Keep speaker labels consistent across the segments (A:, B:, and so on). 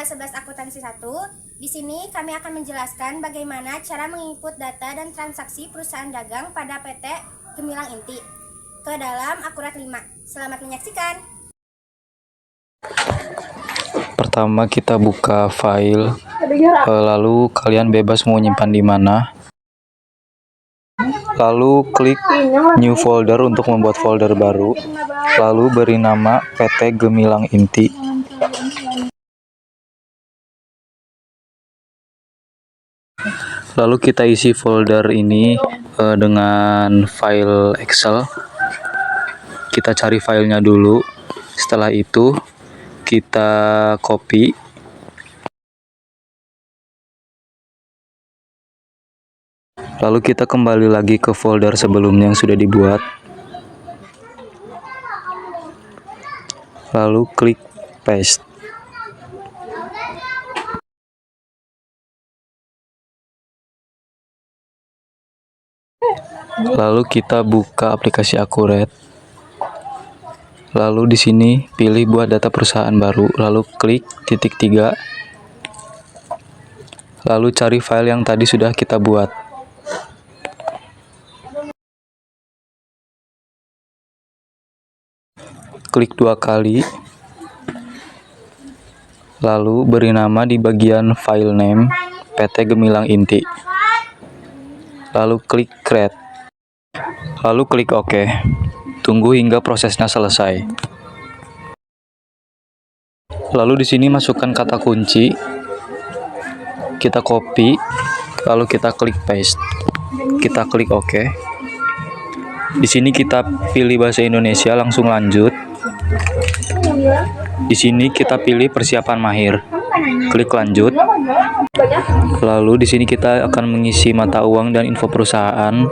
A: kelas 11 akuntansi 1. Di sini kami akan menjelaskan bagaimana cara menginput data dan transaksi perusahaan dagang pada PT Gemilang Inti ke dalam Akurat 5. Selamat menyaksikan.
B: Pertama kita buka file, lalu kalian bebas mau nyimpan di mana. Lalu klik new folder untuk membuat folder baru. Lalu beri nama PT Gemilang Inti. Lalu kita isi folder ini dengan file Excel. Kita cari filenya dulu. Setelah itu kita copy. Lalu kita kembali lagi ke folder sebelumnya yang sudah dibuat. Lalu klik paste. Lalu kita buka aplikasi Akurat. Lalu di sini pilih buat data perusahaan baru, lalu klik titik 3. Lalu cari file yang tadi sudah kita buat. Klik 2 kali. Lalu beri nama di bagian file name PT Gemilang Inti. Lalu klik create. Lalu klik OK. Tunggu hingga prosesnya selesai. Lalu di sini masukkan kata kunci. Kita copy, lalu kita klik paste. Kita klik OK. Di sini kita pilih bahasa Indonesia, langsung lanjut. Di sini kita pilih persiapan mahir. Klik lanjut. Lalu di sini kita akan mengisi mata uang dan info perusahaan.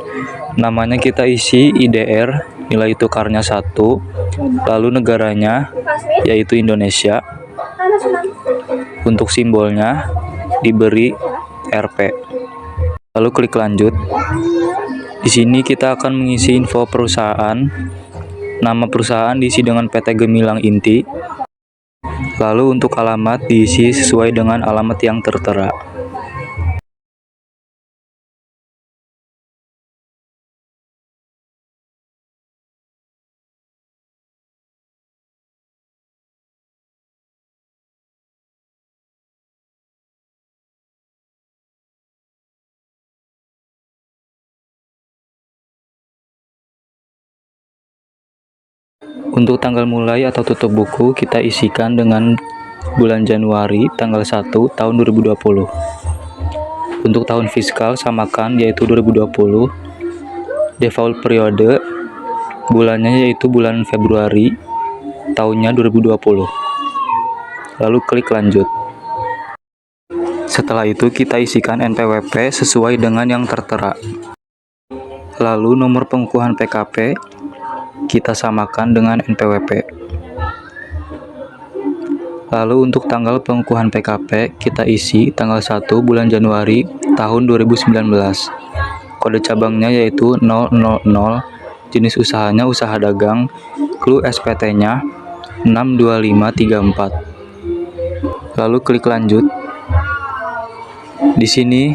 B: Namanya kita isi IDR, nilai tukarnya 1. Lalu negaranya yaitu Indonesia. Untuk simbolnya diberi Rp. Lalu klik lanjut. Di sini kita akan mengisi info perusahaan. Nama perusahaan diisi dengan PT Gemilang Inti. Lalu untuk alamat diisi sesuai dengan alamat yang tertera. Untuk tanggal mulai atau tutup buku kita isikan dengan bulan Januari tanggal 1 tahun 2020. Untuk tahun fiskal samakan yaitu 2020. Default periode bulannya yaitu bulan Februari, tahunnya 2020. Lalu klik lanjut. Setelah itu kita isikan NPWP sesuai dengan yang tertera. Lalu nomor pengukuhan PKP kita samakan dengan NPWP. Lalu untuk tanggal pengukuhan PKP kita isi tanggal 1 bulan Januari tahun 2019. Kode cabangnya yaitu 000, jenis usahanya usaha dagang, clue SPT-nya 62534. Lalu klik lanjut. Di sini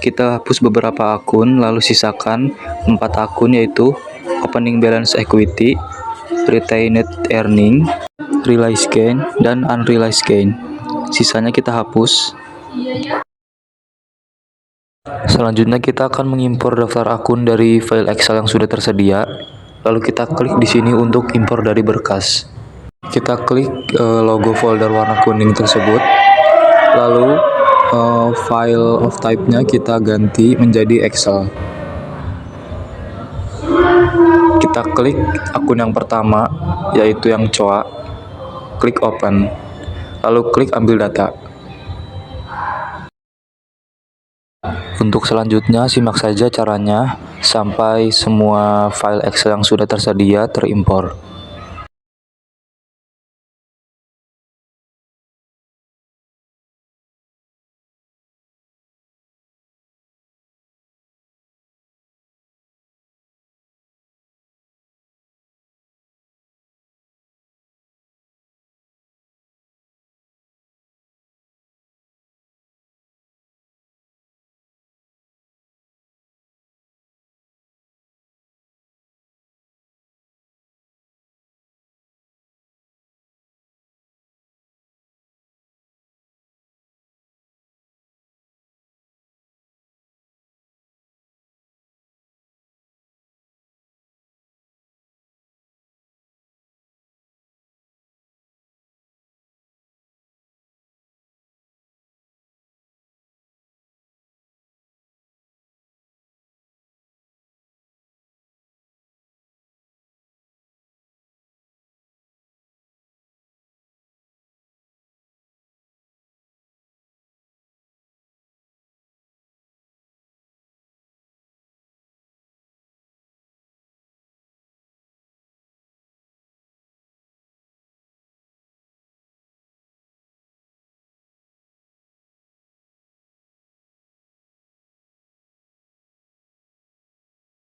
B: kita hapus beberapa akun, lalu sisakan 4 akun yaitu opening balance equity, retained earning, realized gain, dan unrealized gain. Sisanya kita hapus. Selanjutnya kita akan mengimpor daftar akun dari file Excel yang sudah tersedia. Lalu kita klik di sini untuk impor dari berkas. Kita klik logo folder warna kuning tersebut. Lalu file of type-nya kita ganti menjadi Excel. Kita klik akun yang pertama, yaitu yang COA. Klik open. Lalu klik ambil data. Untuk selanjutnya simak saja caranya sampai semua file Excel yang sudah tersedia terimpor.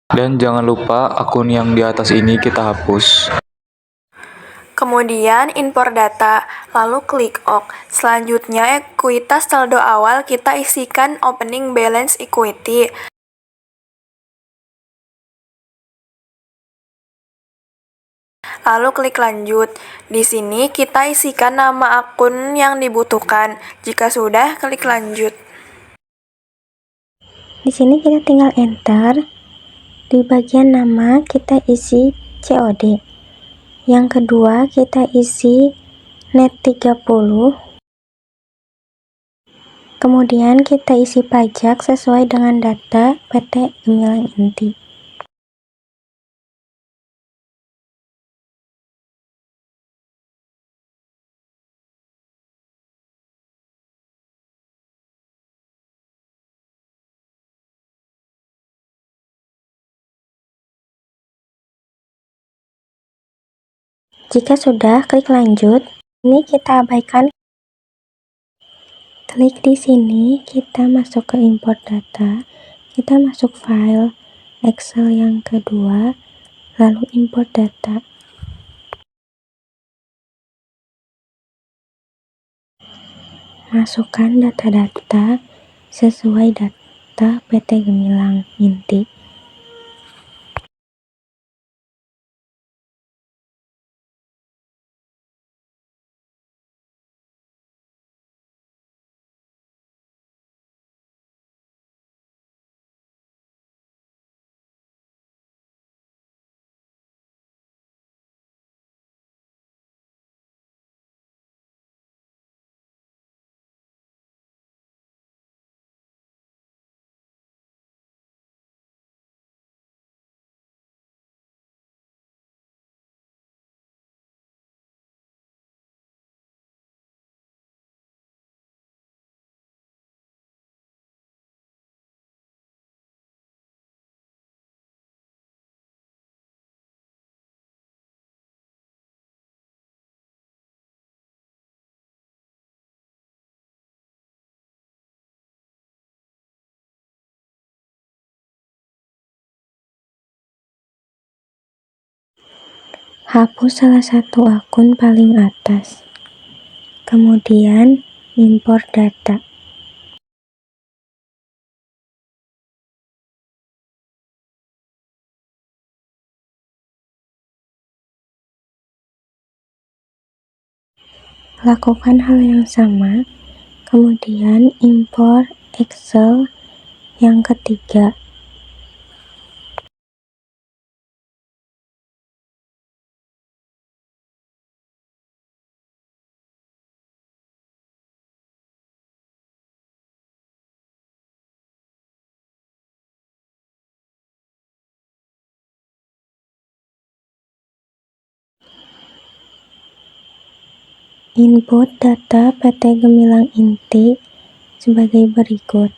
B: Dan jangan lupa akun yang di atas ini kita hapus.
C: Kemudian import data, lalu klik OK. Selanjutnya, ekuitas saldo awal kita isikan opening balance equity. Lalu klik lanjut. Di sini kita isikan nama akun yang dibutuhkan. Jika sudah, klik lanjut.
A: Di sini kita tinggal enter. Di bagian nama kita isi COD. Yang kedua kita isi net 30. Kemudian kita isi pajak sesuai dengan data PT Gemilang Inti. Jika sudah, klik lanjut. Ini kita abaikan. Klik di sini, kita masuk ke import data. Kita masuk file Excel yang kedua, lalu import data. Masukkan data-data sesuai data PT Gemilang Inti. Hapus salah satu akun paling atas. Kemudian import data. Lakukan hal yang sama. Kemudian import Excel yang ketiga. Input data PT Gemilang Inti sebagai berikut.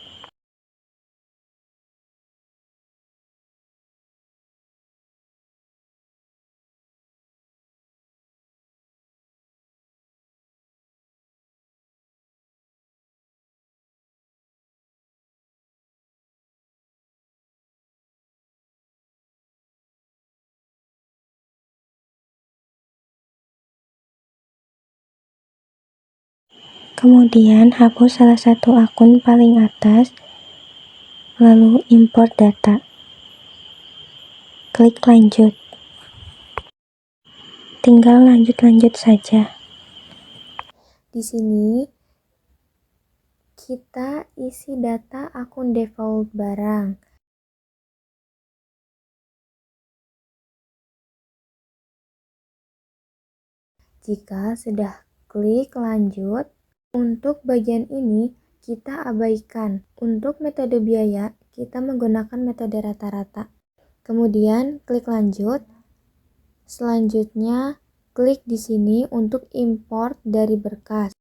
A: Kemudian hapus salah satu akun paling atas, lalu import data. Klik lanjut. Tinggal lanjut-lanjut saja. Di sini kita isi data akun default barang. Jika sudah klik lanjut, untuk bagian ini kita abaikan. Untuk metode biaya, kita menggunakan metode rata-rata. Kemudian klik lanjut. Selanjutnya, klik di sini untuk import dari berkas.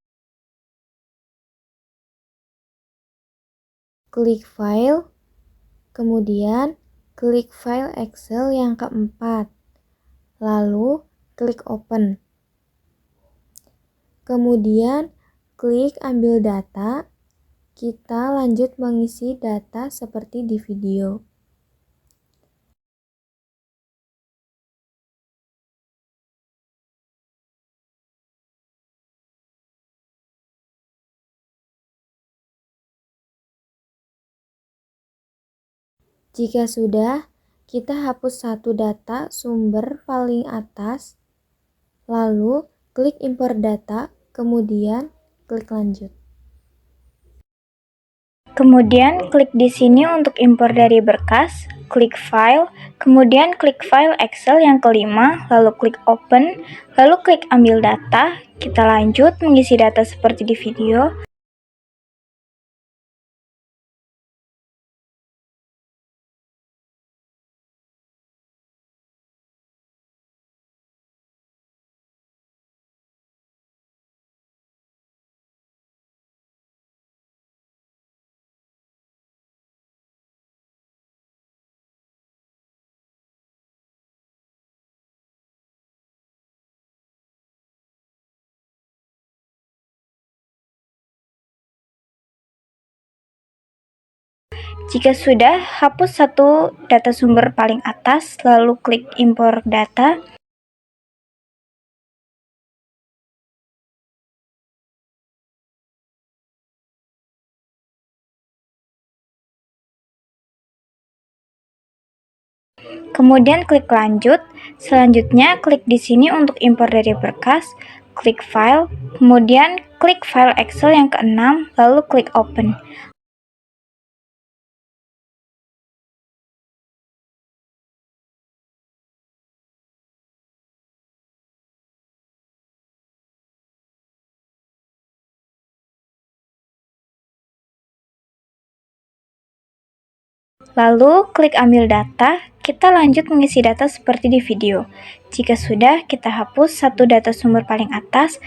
A: Klik file, kemudian klik file Excel yang keempat. Lalu klik open. Kemudian klik ambil data, kita lanjut mengisi data seperti di video.
D: Jika sudah, kita hapus satu data sumber paling atas, lalu klik impor data, kemudian klik lanjut.
E: Kemudian klik di sini untuk impor dari berkas, klik file, kemudian klik file Excel yang kelima, lalu klik open, lalu klik ambil data, kita lanjut mengisi data seperti di video. Jika sudah, hapus satu data sumber paling atas, lalu klik impor data. Kemudian klik lanjut. Selanjutnya klik di sini untuk impor dari berkas, klik file, kemudian klik file Excel yang keenam, lalu klik open. Lalu klik ambil data, kita lanjut mengisi data seperti di video. Jika sudah, kita hapus satu data sumber paling atas.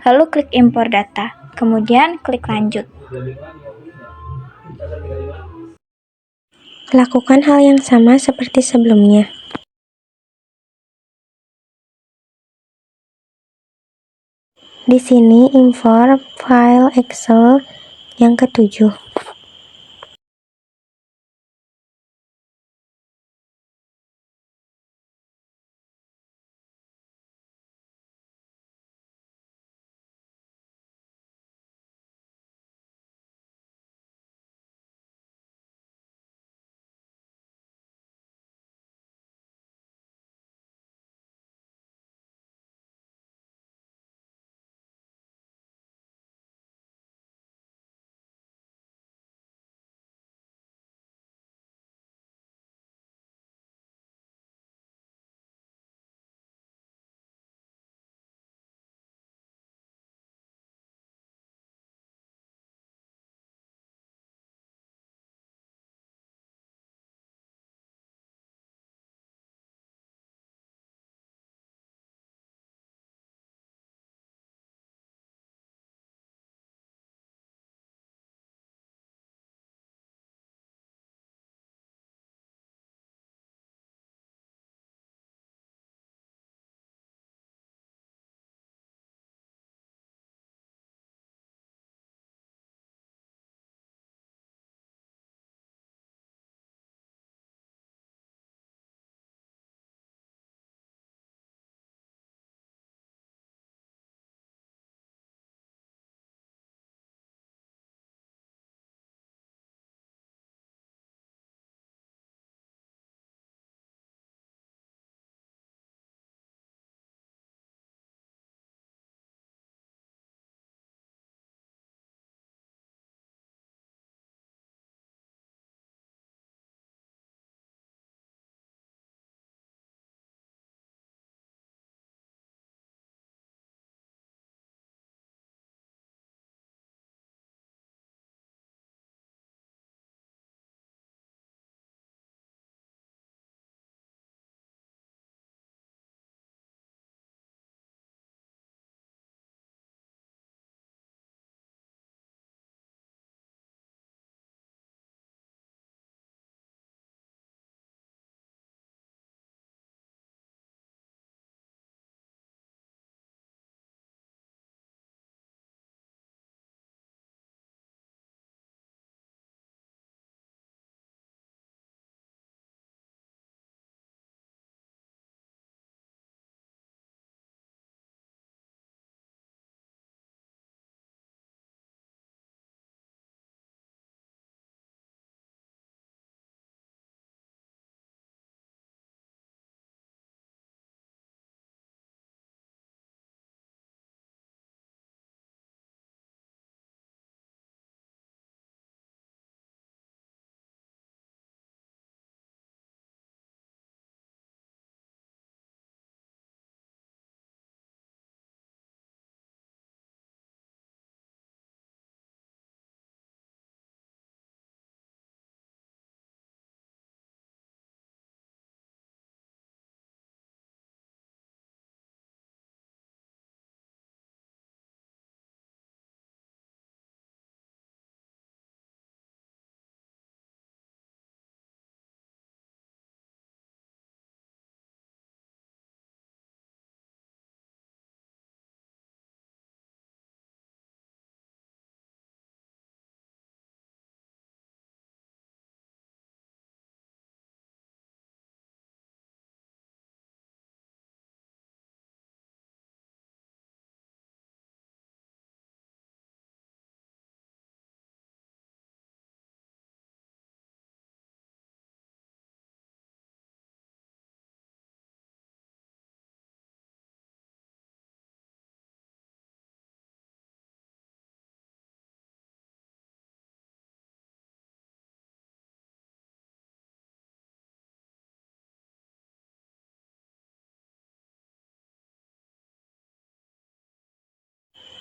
E: Lalu klik impor data, kemudian klik lanjut.
A: Lakukan hal yang sama seperti sebelumnya. Di sini impor file Excel yang ketujuh.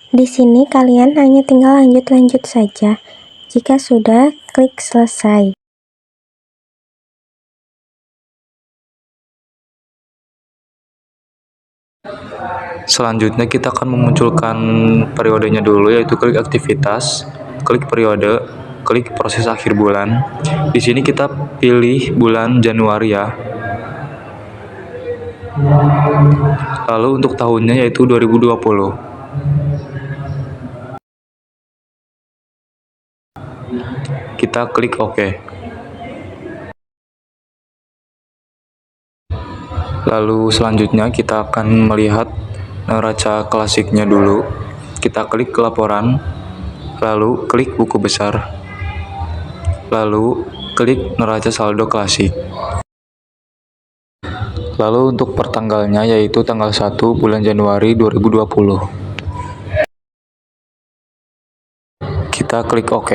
A: Di sini kalian hanya tinggal lanjut-lanjut saja. Jika sudah, klik selesai.
B: Selanjutnya kita akan memunculkan periodenya dulu, yaitu klik aktivitas, klik periode, klik proses akhir bulan. Di sini kita pilih bulan Januari ya. Lalu untuk tahunnya yaitu 2020. Kita klik OK. Lalu selanjutnya kita akan melihat neraca klasiknya dulu. Kita klik laporan, lalu klik buku besar, lalu klik neraca saldo klasik. Lalu untuk pertanggalnya yaitu tanggal 1 bulan Januari 2020. Kita klik OK.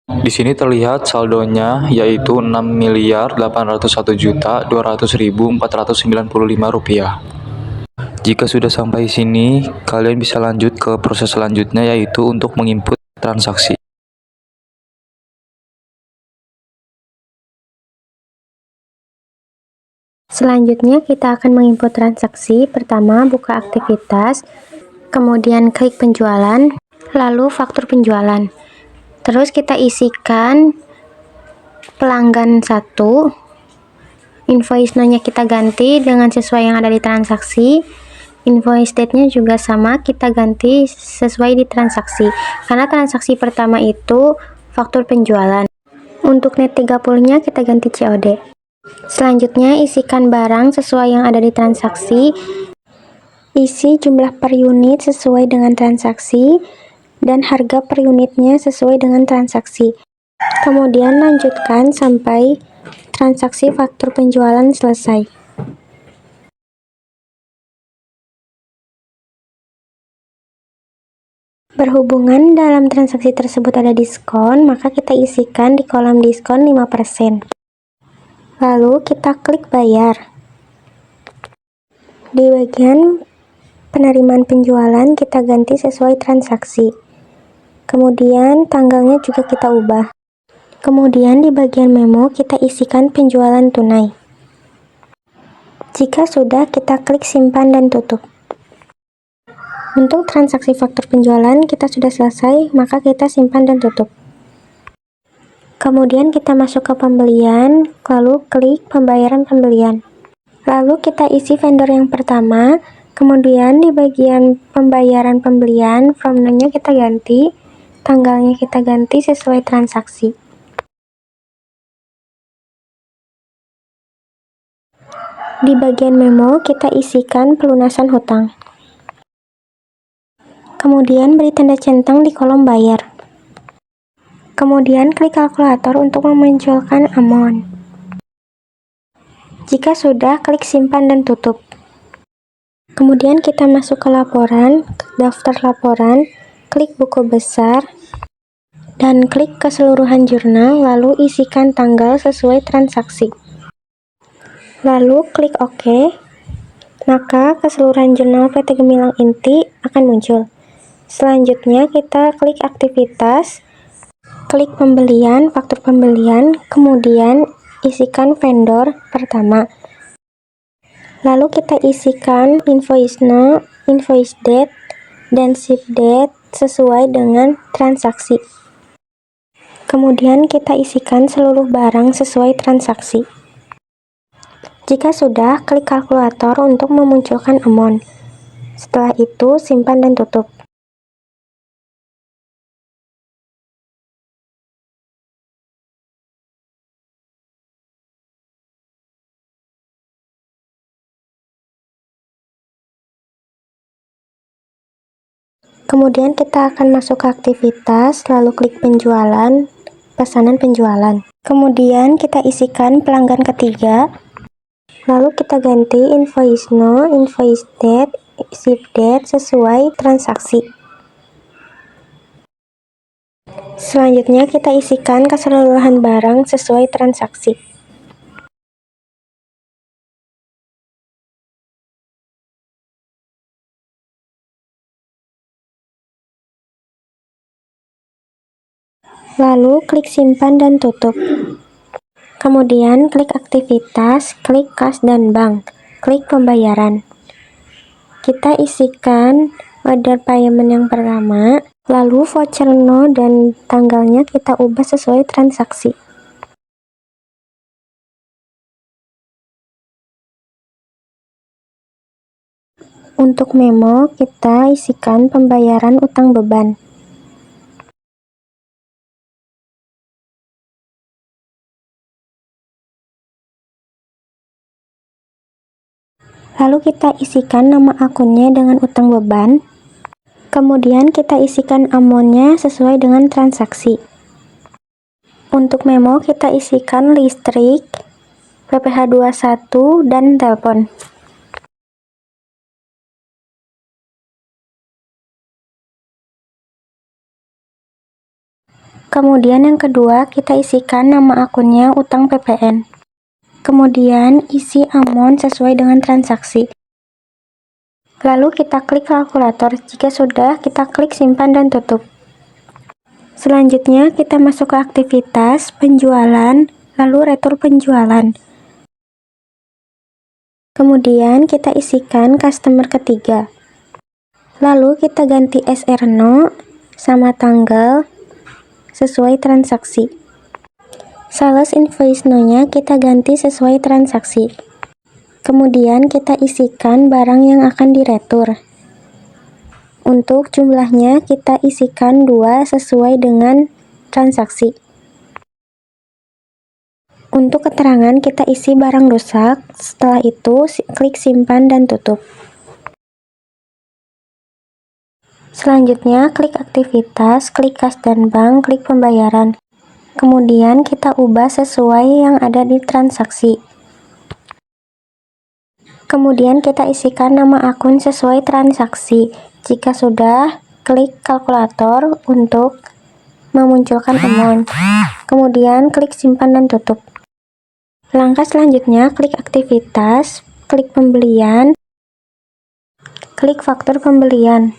B: Di sini terlihat saldonya yaitu Rp6.801.200.495. Jika sudah sampai sini, kalian bisa lanjut ke proses selanjutnya yaitu untuk menginput transaksi.
A: Selanjutnya kita akan menginput transaksi. Pertama, buka aktivitas, kemudian klik penjualan, lalu faktur penjualan. Terus kita isikan pelanggan 1, invoice no-nya kita ganti dengan sesuai yang ada di transaksi. Invoice date-nya juga sama, kita ganti sesuai di transaksi. Karena transaksi pertama itu faktur penjualan. Untuk net 30-nya kita ganti COD. Selanjutnya isikan barang sesuai yang ada di transaksi. Isi jumlah per unit sesuai dengan transaksi dan harga per unitnya sesuai dengan transaksi. Kemudian lanjutkan sampai transaksi faktur penjualan selesai. Berhubungan dalam transaksi tersebut ada diskon, maka kita isikan di kolom diskon 5%. Lalu kita klik bayar. Di bagian penerimaan penjualan kita ganti sesuai transaksi. Kemudian tanggalnya juga kita ubah. Kemudian di bagian memo kita isikan penjualan tunai. Jika sudah, kita klik simpan dan tutup. Untuk transaksi faktur penjualan kita sudah selesai, maka kita simpan dan tutup. Kemudian kita masuk ke pembelian, lalu klik pembayaran pembelian. Lalu kita isi vendor yang pertama, kemudian di bagian pembayaran pembelian, from no-nya kita ganti, tanggalnya kita ganti sesuai transaksi. Di bagian memo kita isikan pelunasan hutang. Kemudian beri tanda centang di kolom bayar. Kemudian klik kalkulator untuk memunculkan amount. Jika sudah, klik simpan dan tutup. Kemudian kita masuk ke laporan, ke daftar laporan, klik buku besar, dan klik keseluruhan jurnal, lalu isikan tanggal sesuai transaksi. Lalu klik OK, maka keseluruhan jurnal PT Gemilang Inti akan muncul. Selanjutnya kita klik aktivitas, klik pembelian, faktur pembelian, kemudian isikan vendor pertama. Lalu kita isikan invoice no, invoice date, dan ship date sesuai dengan transaksi. Kemudian kita isikan seluruh barang sesuai transaksi. Jika sudah, klik kalkulator untuk memunculkan amount. Setelah itu, simpan dan tutup. Kemudian kita akan masuk ke aktivitas, lalu klik penjualan, pesanan penjualan. Kemudian kita isikan pelanggan ketiga, lalu kita ganti invoice no, invoice date, ship date sesuai transaksi. Selanjutnya kita isikan keseluruhan barang sesuai transaksi. Lalu klik simpan dan tutup. Kemudian klik aktivitas, klik kas dan bank, klik pembayaran. Kita isikan order payment yang pertama, lalu voucher no dan tanggalnya kita ubah sesuai transaksi. Untuk memo, kita isikan pembayaran utang beban. Lalu kita isikan nama akunnya dengan utang beban. Kemudian kita isikan amonnya sesuai dengan transaksi. Untuk memo kita isikan listrik, PPh 21 dan telepon. Kemudian yang kedua kita isikan nama akunnya utang PPN. Kemudian isi amon sesuai dengan transaksi. Lalu kita klik kalkulator. Jika sudah, kita klik simpan dan tutup. Selanjutnya kita masuk ke aktivitas penjualan, lalu retur penjualan. Kemudian kita isikan customer ketiga. Lalu kita ganti SR0 sama tanggal sesuai transaksi. Sales invoice no-nya kita ganti sesuai transaksi. Kemudian kita isikan barang yang akan diretur. Untuk jumlahnya kita isikan 2 sesuai dengan transaksi. Untuk keterangan kita isi barang rusak, setelah itu klik simpan dan tutup. Selanjutnya klik aktivitas, klik kas dan bank, klik pembayaran. Kemudian kita ubah sesuai yang ada di transaksi. Kemudian kita isikan nama akun sesuai transaksi. Jika sudah, klik kalkulator untuk memunculkan amount. Kemudian klik simpan dan tutup. Langkah selanjutnya klik aktivitas, klik pembelian, klik faktur pembelian.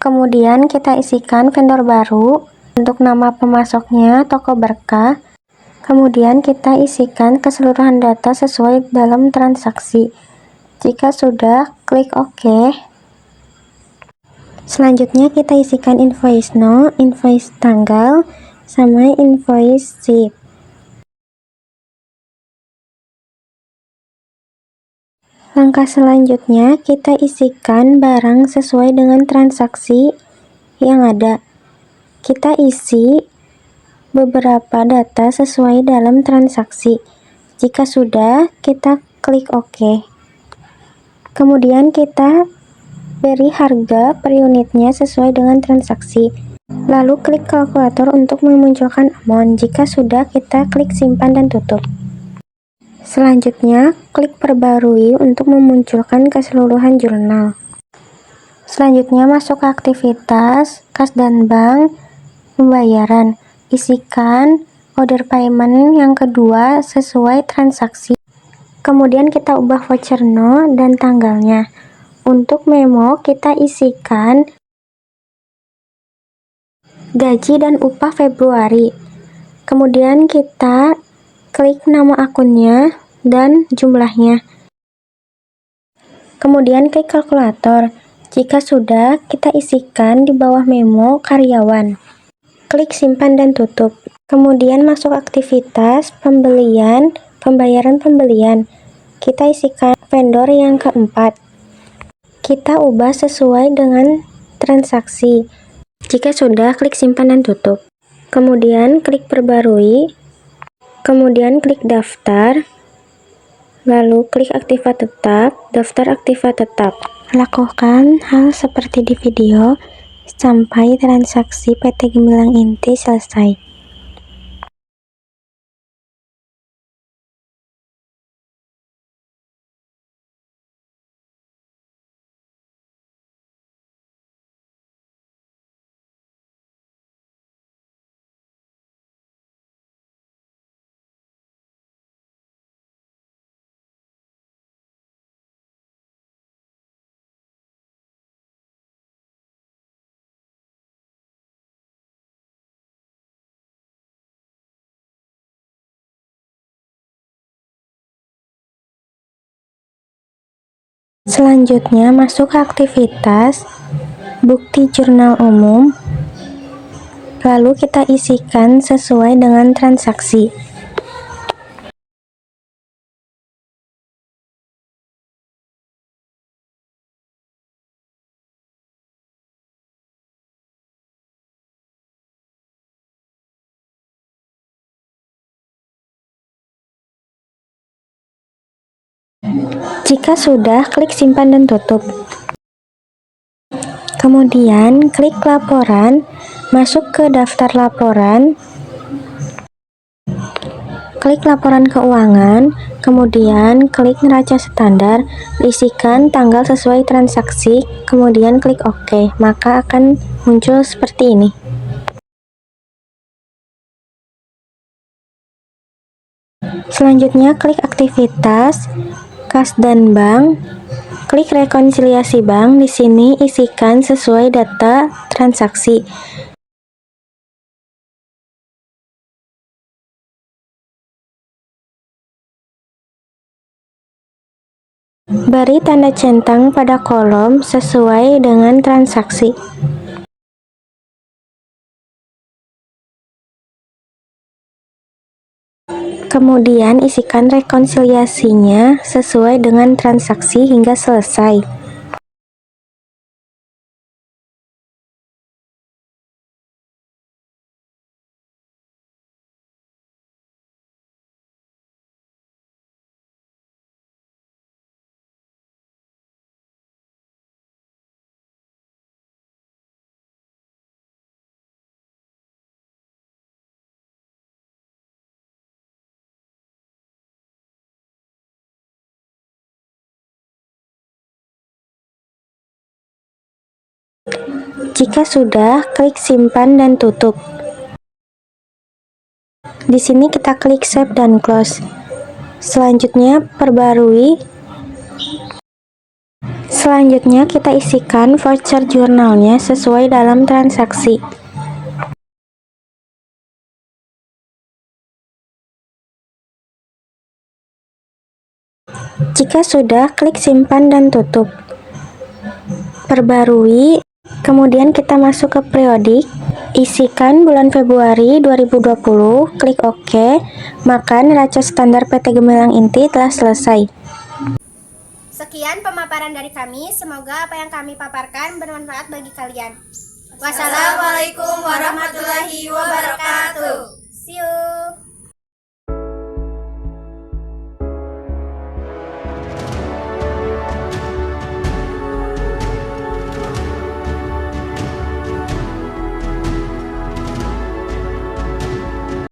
A: Kemudian kita isikan vendor baru. Untuk nama pemasoknya toko berkah. Kemudian kita isikan keseluruhan data sesuai dalam transaksi. Jika sudah, klik OK. Selanjutnya kita isikan invoice no, invoice tanggal, sama invoice ship. Langkah selanjutnya kita isikan barang sesuai dengan transaksi yang ada. Kita isi beberapa data sesuai dalam transaksi. Jika sudah, kita klik OK. Kemudian kita beri harga per unitnya sesuai dengan transaksi. Lalu klik kalkulator untuk memunculkan amount. Jika sudah, kita klik simpan dan tutup. Selanjutnya, klik perbarui untuk memunculkan keseluruhan jurnal. Selanjutnya masuk ke aktivitas, kas dan bank, pembayaran. Isikan order payment yang kedua sesuai transaksi. Kemudian kita ubah voucher no dan tanggalnya. Untuk memo kita isikan gaji dan upah Februari. Kemudian kita klik nama akunnya dan jumlahnya. Kemudian klik kalkulator. Jika sudah, kita isikan di bawah memo karyawan. Klik simpan dan tutup. Kemudian masuk aktivitas pembelian, pembayaran pembelian. Kita isikan vendor yang keempat. Kita ubah sesuai dengan transaksi. Jika sudah, klik simpan dan tutup. Kemudian klik perbarui. Kemudian klik daftar. Lalu klik aktiva tetap, daftar aktiva tetap. Lakukan hal seperti di video sampai transaksi PT Gemilang Inti selesai.
F: Selanjutnya masuk ke aktivitas bukti jurnal umum, lalu kita isikan sesuai dengan transaksi. Jika sudah, klik simpan dan tutup. Kemudian klik laporan, masuk ke daftar laporan, klik laporan keuangan, kemudian klik neraca standar, isikan tanggal sesuai transaksi, kemudian klik OK, maka akan muncul seperti ini. Selanjutnya klik aktivitas, kas dan bank, klik rekonsiliasi bank. Di sini isikan sesuai data transaksi. Beri tanda centang pada kolom sesuai dengan transaksi. Kemudian isikan rekonsiliasinya sesuai dengan transaksi hingga selesai. Jika sudah, klik simpan dan tutup. Di sini kita klik save dan close. Selanjutnya perbarui. Selanjutnya kita isikan voucher jurnalnya sesuai dalam transaksi. Jika sudah, klik simpan dan tutup. Perbarui. Kemudian kita masuk ke periodik, isikan bulan Februari 2020, klik OK, maka neraca standar PT Gemilang Inti telah selesai.
A: Sekian pemaparan dari kami, semoga apa yang kami paparkan bermanfaat bagi kalian. Wassalamualaikum warahmatullahi wabarakatuh.